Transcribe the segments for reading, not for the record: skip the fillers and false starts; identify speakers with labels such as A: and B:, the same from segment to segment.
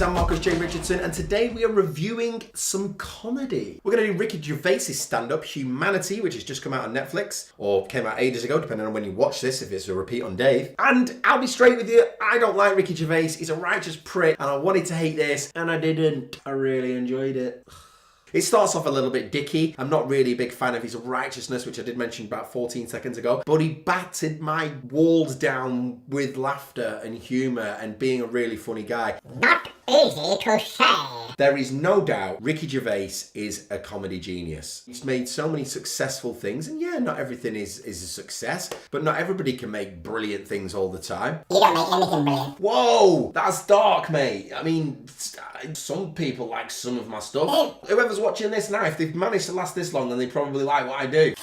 A: I'm Marcus J. Richardson, and today we are reviewing some comedy. We're going to do Ricky Gervais' stand-up, Humanity, which has just come out on Netflix, or came out ages ago, depending on when you watch this, if it's a repeat on Dave. And I'll be straight with you, I don't like Ricky Gervais. He's a righteous prick, and I wanted to hate this, and I didn't. I really enjoyed it. It starts off a little bit dicky. I'm not really a big fan of his righteousness, which I did mention about 14 seconds ago, but he battered my walls down with laughter and humour and being a really funny guy.
B: Not easy to say.
A: There is no doubt Ricky Gervais is a comedy genius. He's made so many successful things, and yeah, not everything is a success, but not everybody can make brilliant things all the time.
B: You don't make anything brilliant.
A: Whoa, that's dark, mate. I mean, some people like some of my stuff. Whoever's watching this now, if they've managed to last this long, then they probably like what I do.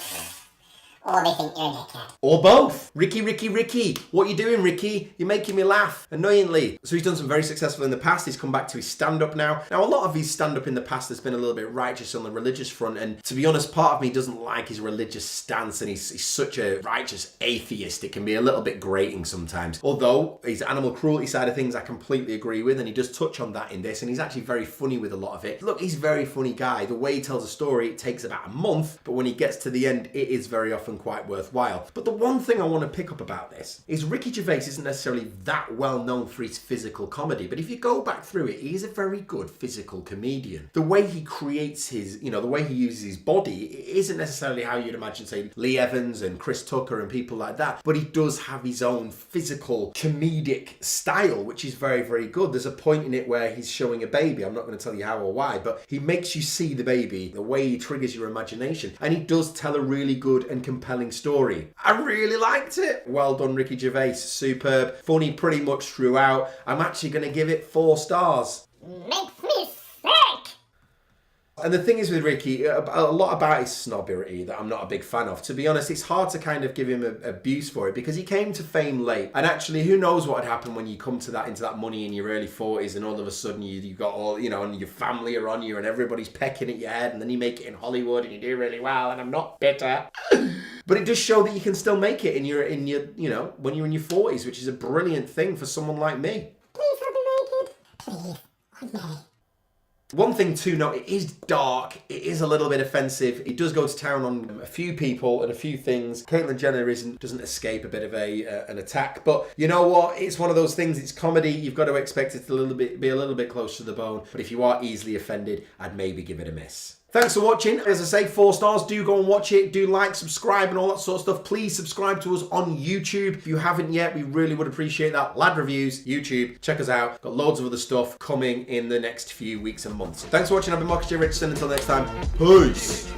B: Or they think you're a dickhead.
A: Or both. Ricky. What you doing, Ricky? You're making me laugh, annoyingly. So he's done some very successful in the past. He's come back to his stand-up now. Now, a lot of his stand-up in the past has been a little bit righteous on the religious front. And to be honest, part of me doesn't like his religious stance. And he's such a righteous atheist. It can be a little bit grating sometimes. Although his animal cruelty side of things, I completely agree with. And he does touch on that in this. And he's actually very funny with a lot of it. Look, he's a very funny guy. The way he tells a story, it takes about a month. But when he gets to the end, it is very often quite worthwhile. But the one thing I want to pick up about this is Ricky Gervais isn't necessarily that well known for his physical comedy, but if you go back through it, he's a very good physical comedian. The way he creates his, the way he uses his body, it isn't necessarily how you'd imagine, say, Lee Evans and Chris Tucker and people like that, but he does have his own physical comedic style, which is very, very good. There's a point in it where he's showing a baby. I'm not going to tell you how or why, but he makes you see the baby, the way he triggers your imagination, and he does tell a really good and compelling story. I really liked it. Well done, Ricky Gervais. Superb. Funny pretty much throughout. I'm actually going to give it 4 stars.
B: Makes me sick.
A: And the thing is with Ricky, a lot about his snobbery that I'm not a big fan of. To be honest, it's hard to kind of give him abuse for it because he came to fame late. And actually, who knows what would happen when you come to that, into that money in your early 40s and all of a sudden you got all, and your family are on you and everybody's pecking at your head and then you make it in Hollywood and you do really well and I'm not bitter. But it does show that you can still make it when you're in your 40s, which is a brilliant thing for someone like me.
B: Please help me make it. Please. Okay.
A: One thing to note, it is dark, it is a little bit offensive, it does go to town on a few people and a few things. Caitlyn Jenner doesn't escape a bit of an attack, but you know what, it's one of those things, it's comedy, you've got to expect it to be a little bit close to the bone, but if you are easily offended, I'd maybe give it a miss. Thanks for watching. As I say, 4 stars. Do go and watch it. Do like, subscribe, and all that sort of stuff. Please subscribe to us on YouTube. If you haven't yet, we really would appreciate that. Lad Reviews, YouTube. Check us out. Got loads of other stuff coming in the next few weeks and months. Thanks for watching. I've been Marcus J. Richardson. Until next time, peace.